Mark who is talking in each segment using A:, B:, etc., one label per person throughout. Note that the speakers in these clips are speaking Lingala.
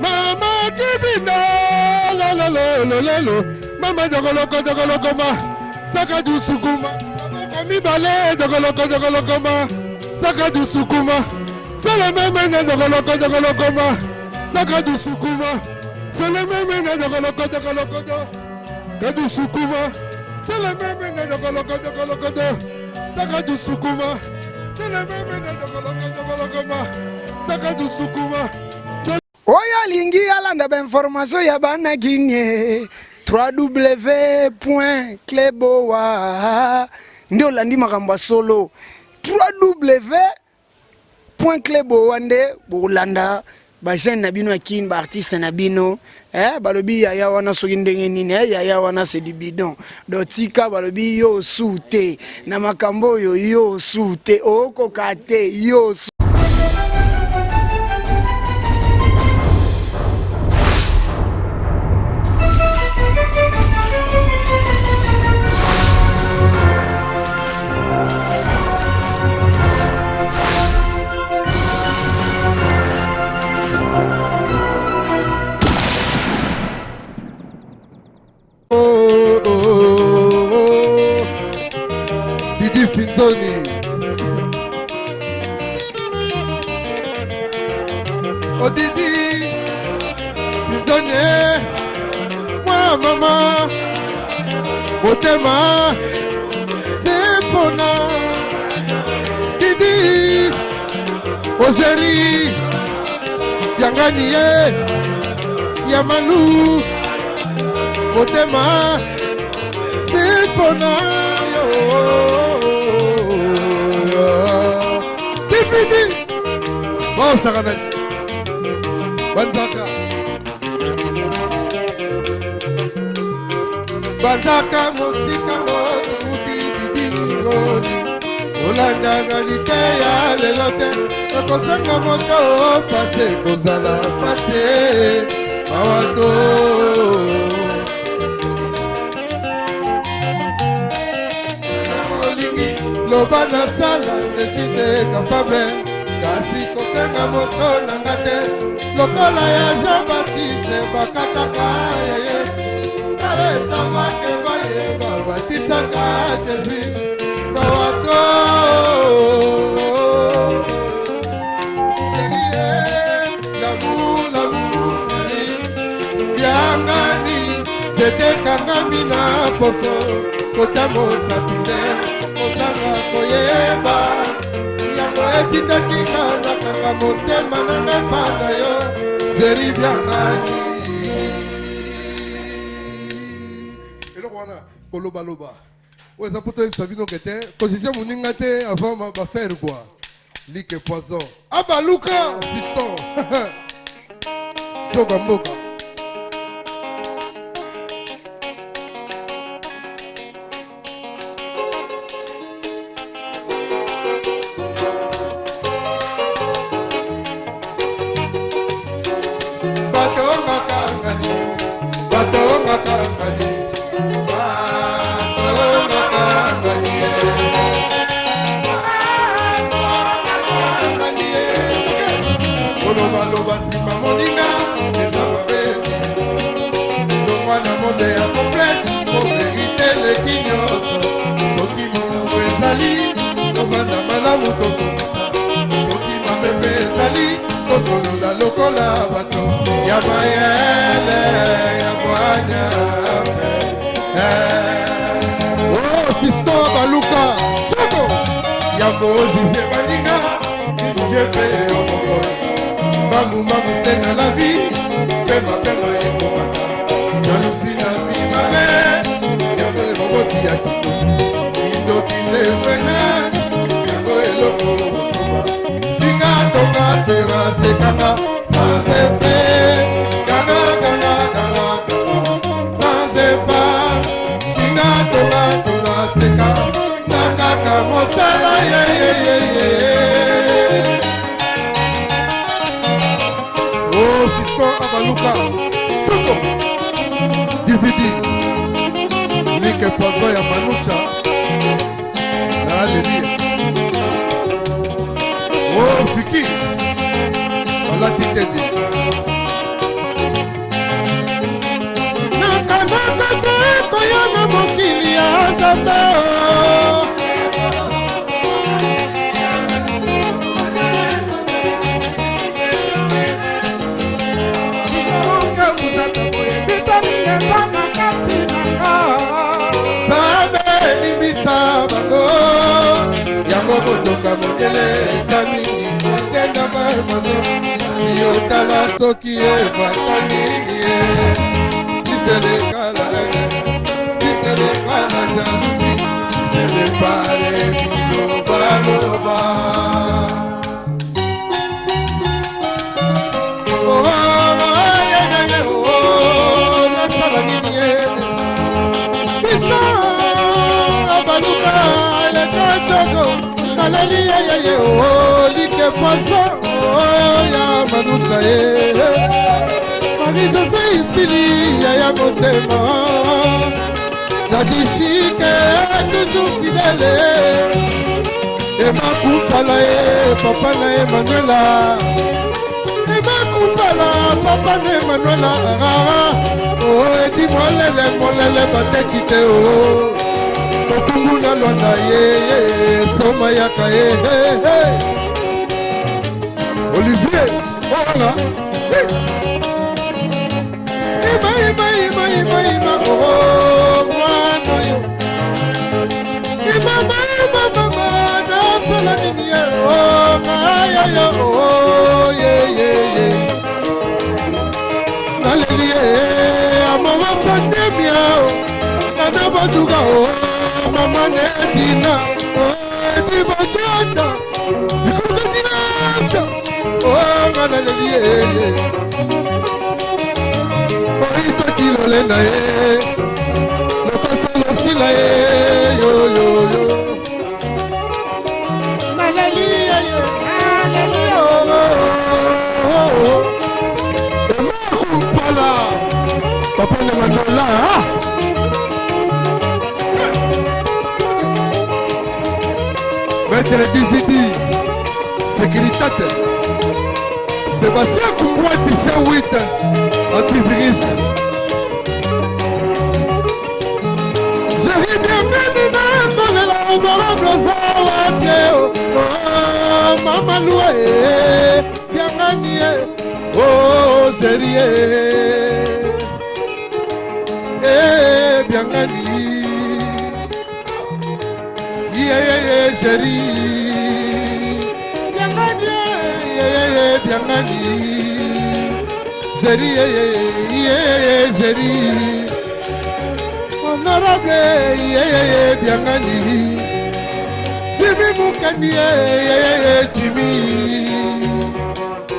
A: Mama kibina mama jogoloko ma saka du sukuma komi bale jogoloko ma saka du sukuma sala mama na jogoloko ma saka du sukuma sala mama na jogoloko kadu sukuma sala mama na jogoloko saka du sukuma sala mama na jogoloko ma saka du sukuma.
B: Oya lingi alanda ba information ya bana kinye www.klebowa ndio landi makamba solo www.klebowa nde bolanda ba jeune na bino akin ba artiste na bino balobi ya wana soki ndenge nini ya wana c'est du bidon dotika balobi yo sute na makambo yo sute okokate yo
A: Didi Finzoni oh Didi Finzoni moi maman Motema c'est pona Didi oh chéri Yangani Yamalu Motema c'est pona Defidi bon Sarana Banzaka mosika moto Didi Olanda galite ya lelote Nakosanga moto pase kozala pase Awato Loba na sala nesite capable kasi kosenga moto nangate lokola ya Jean-Baptiste bakataka yeye sale savake baye babatisaka Jésus mawato l'amour yangani zete kangami na poso kotamo sapite Ozanga koyeba yango etindaki nakanga motema nanga panda yo zeri byangani eloko wana kolobaloba oyo eza poto yebisa bino ke te kosisia moninga te avant bafaire quoi like poison abaluka piston soka mboka ebele esamini osenda maemazo yotala soki ebata nini si ce n'est pas la haine, si ce n'est pas la jalousie, si ce n'est pas les biloba. Oh, nasala nini fisa abaluka elekatoko nalali yeye like poso ya manusa Marie José Ifili ya motema Nadishike toujours fidèle Ema Kumpala papa na Emmanuela Ema Kumpala papa na Emmanuela Oh edi molele batekite oh Okungu na londa soma yaka Olivier voilà Ima oh mwana yo Ima na sala nini oh maya yo oh ye Naleli amama sante miao Nana baduga oh mama nedina oh tibajata Nikudinata oh naleli Lena Lokosalo sila yo Nalelia yo Ema kumpala Papa ne Manola Maître Dizidi Sécuritate Sébastien Kumbwa 18 Antivirus Mama loué, bien gagné, oh Zérie, bien gagné, Zérie, bien gagné, Zérie, honorable, bien gagné. Jimmy Mukandi, Jimmy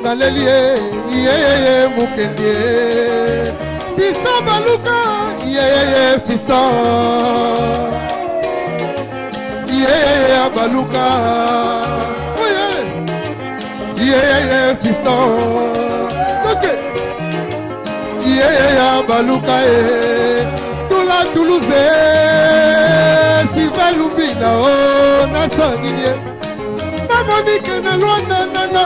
A: Naleli, Mukandi, Fisa Baluka, Fisa, Baluka, Fisa, ok, Baluka, Tula Toulouse. Lubina oh nasangilie Mamonique na loana nana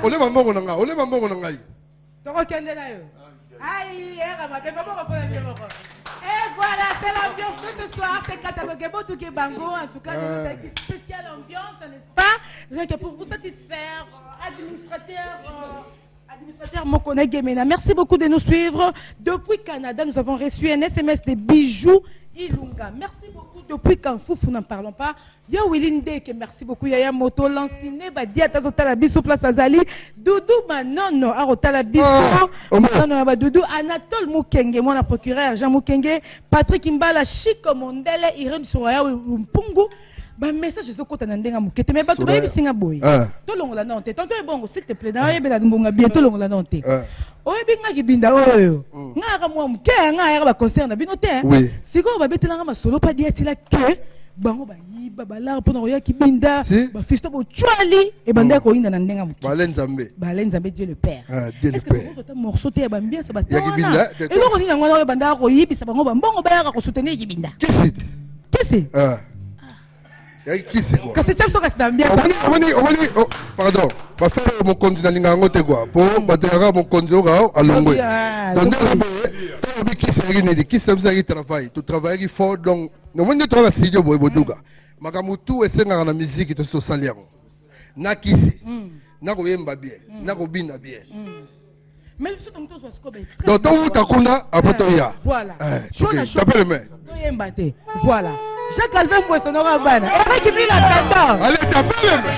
A: Ole mamongo nanga
C: Toko kende na yo Aïe era ma bébé moko pona bien moko Et voilà c'est l'ambiance de ce soir c'est Katabogebo Touké Bango en tout cas nous avons une spéciale ambiance n'est-ce pas rien que pour vous satisfaire administrateur Mokone Gemena. Merci beaucoup de nous suivre. Depuis Canada, nous avons reçu un SMS de Bijoux Ilunga. Merci beaucoup. Depuis quand Foufou n'en parlons pas. Ya Willinde, merci beaucoup. Yaya Moto, Lanciné, Badiata, Zotalabiso, Place Azali, Doudou, Manono, Arotalabiso, Doudou, Anatole Moukenge, mon procureur, Jean Moukenge, Patrick Imbala, Chico Mondele, Irène Soya, Mpungu. Bah message je côté ndenga mukete mais bato bayebi singa boy to longo la nonte tonto e bongo s'il te plaît na yebe na mbonga bientôt longo la nonte oyebi nga kibinda oyo nga ka mwa muke nga ya ba concert na bino te siko ba betelanga masolo pa dia tila ke bango ba yiba balar pona oya kibinda ba fisto bo chwali e banda ko inda na ndenga muke balenza Dieu le père est-ce que vous êtes morceau te ba bien ça ba tona et longo ni na ngwana oyo banda ko yibi sa bango ba mbongo ba ya ko soutenir kibinda kesi
A: Qui c'est quoi?
C: Que c'est ça reste bien ça.
A: Pardon. Va faire mon candidat lingangote quoi. Pour battre mon candidat à Longwe. Donc qui c'est qui c'est travail. Tu travailles fort donc no monde toi la studio boy boduga. Makamutu esenga na musique to social yango. Na kisi. Na ko yemba bien. Na ko binda bien.
C: Mais ce dont tu as extrait.
A: Donc tu takuna après toi ya.
C: Voilà.
A: T'appelles mais.
C: Voilà. Jacques Alvin Boissonora Bana. Eric Villa Penda.
A: Allez, t'as pas les mains.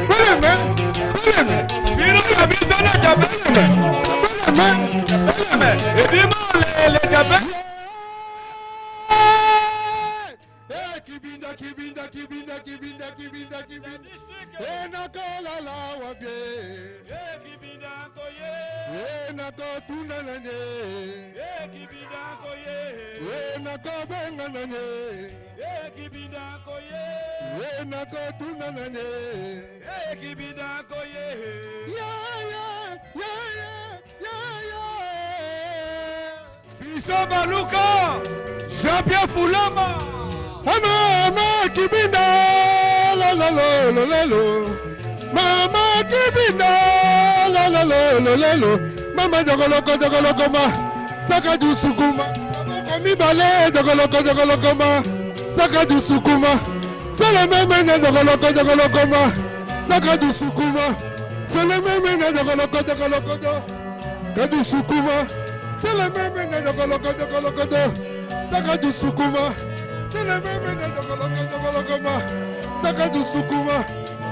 A: Pas les mains. Pas les mains. Viro la bisana, t'as pas les mains. Pas les mains. Pas les mains. Et dis-moi, les tapés. Kibinda, kibinda, kibinda, kibinda, kibinda, kibinda. Eh, nakola la wabie. Eh, kibinda koye. Eh, nako tuna nane. Eh, kibinda koye. Eh, nako benga nane. Eh, kibinda koye. Eh, nako tuna nane. Eh, kibinda koye. Ya, ya, ya, ya, ya, ya. Fisto Baluka. Jean-Pierre Foulama. Mama kibinda la la la la la la. Mama kibinda la la la la la la. Mama jogoloko ma saka du sukuma. Komi bale jogoloko ma saka du sukuma. Sele meme na jogoloko ma saka du sukuma. Sele meme na jogoloko du sukuma. Sele meme na jogoloko saka du sukuma. C'est le même de Golokoma, Saka du Sukuma,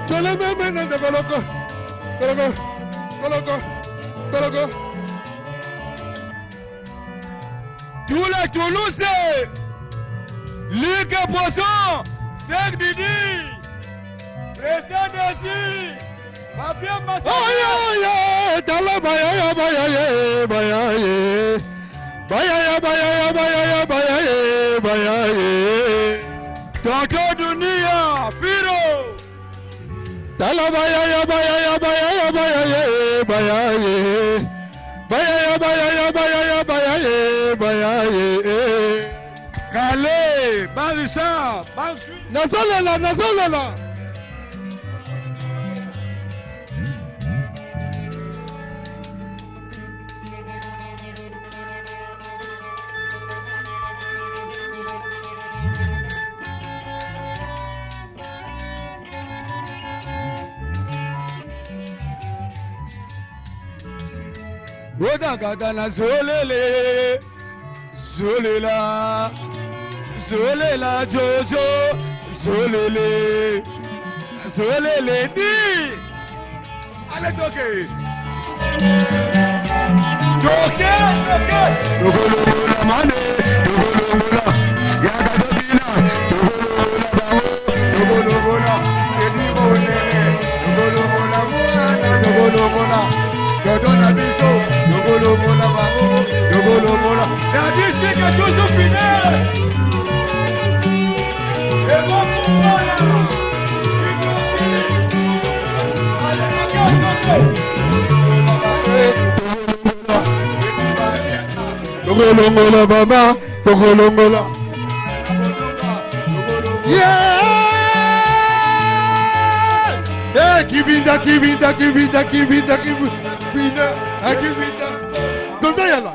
A: c'est le même de Goloko. Tous les Toulousains, Ligue Poisson, Sec Didi, Président Desi, Fabien Massa. Aïe, Tala Baya, Tonton Dunia, Firo. Tala baya. Kale, Barissa, Bansu. Nazalala. Odagada Zolela Jojo, Zolele di. Allez toquer. Dogolola mane, dogolola. Yagadobina, dogolola. Edibonene, dogolola. Dodona biso, dogolola babo, dogolola. La district est toujours fidèle. Et bon combat Togolongola baba, togolongola. Yeah! Eh, kibinda. Zozayala.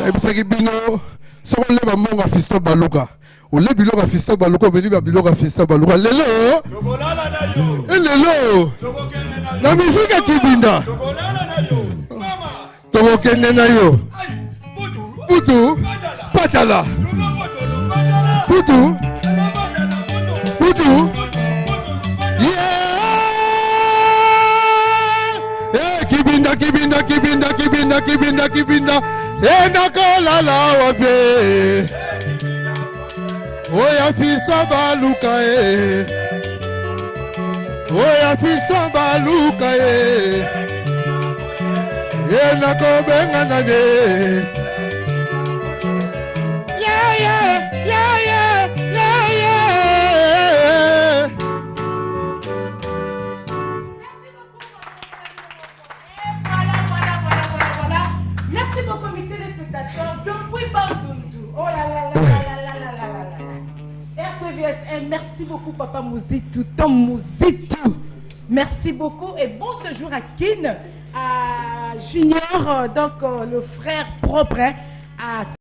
A: ebisaki bino soko leba monga Fiston Baluka ole biloko Fiston Baluka beli ba biloko Fiston Baluka lelo lelo na misika kibinda tokokende na yo Putu patala Putu kibinda nakolala wabe oya Fiston Baluka oya Fiston Baluka nakobenga nane
C: Merci beaucoup, mes téléspectateurs, depuis Bandundu. Oh là là là là là là là là là. RTVS1, merci beaucoup, Papa Mouzitou, Tom Mouzitou. Merci beaucoup et bon séjour à Kin, à Junior, donc le frère propre, à